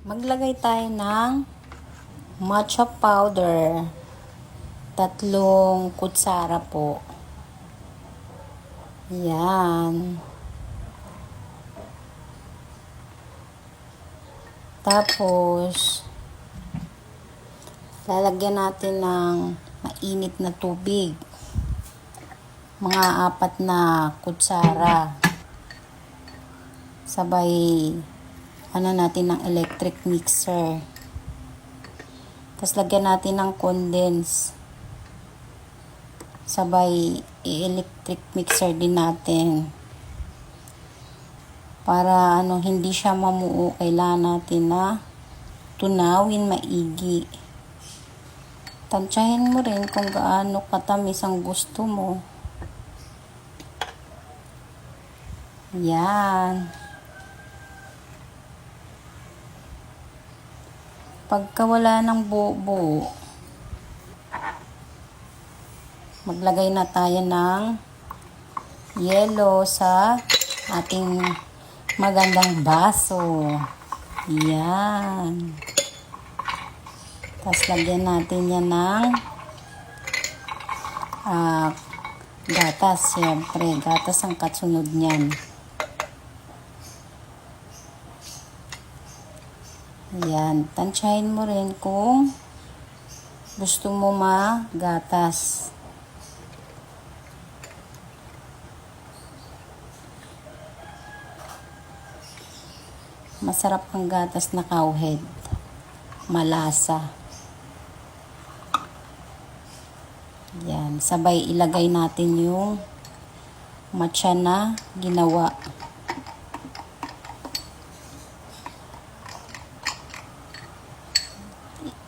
Maglagay tayo ng matcha powder. 3 kutsara po. Yan. Tapos, lalagyan natin ng mainit na tubig. Mga 4 na kutsara. Sabay, natin ng electric mixer. Tapos, lagyan natin ng condense. Sabay, i-electric mixer din natin. Para hindi siya mamuo, kailangan natin na tunawin maigi. Tansyahin mo rin kung gaano katamis ang gusto mo. Yan. Pagka wala ng buo-buo, maglagay na tayo ng yelo sa ating magandang baso. Yan. Tapos lagyan natin yan ng gatas. Siyempre, gatas ang kasunod niyan. Yan. Tansyahin mo rin kung gusto mo magatas. Masarap ang gatas na cowhead. Malasa. Yan. Sabay ilagay natin yung matcha na ginawa.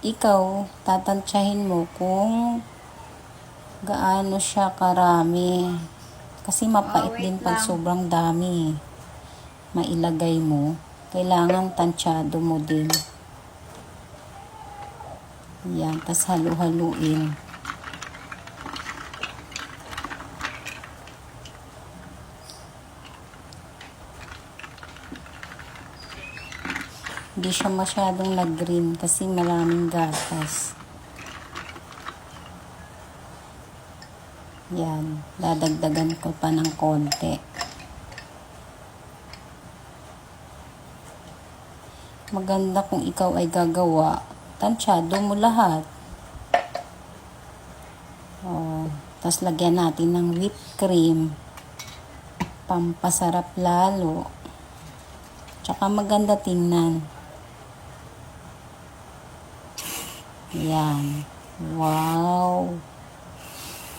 Ikaw, tatansyahin mo kung gaano siya karami. Kasi mapait din pag sobrang dami mailagay mo. Kailangan tansyado mo din. Yan, tas halu-haluin. Hindi siya masyadong nag-green kasi maraming gatas. Yan, dadagdagan ko pa ng konti. Maganda kung ikaw ay gagawa, tansyado mo lahat. Tapos lagyan natin ng whipped cream. Pampasarap lalo. Tsaka maganda tingnan. Yan. Wow.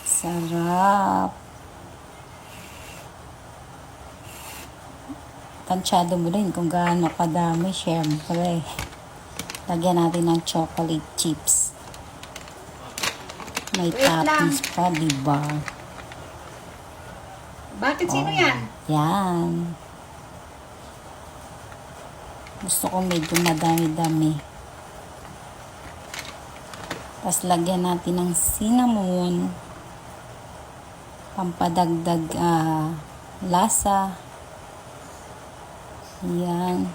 Sarap. Tansyado mo rin kung gaano kadami, syempre. Lagyan natin ng chocolate chips. May toppings pa, diba? Bakit sino yan? Yan. Gusto ko medyo madami-dami. Tapos lagyan natin ng cinnamon. Pampadagdag lasa. Yan.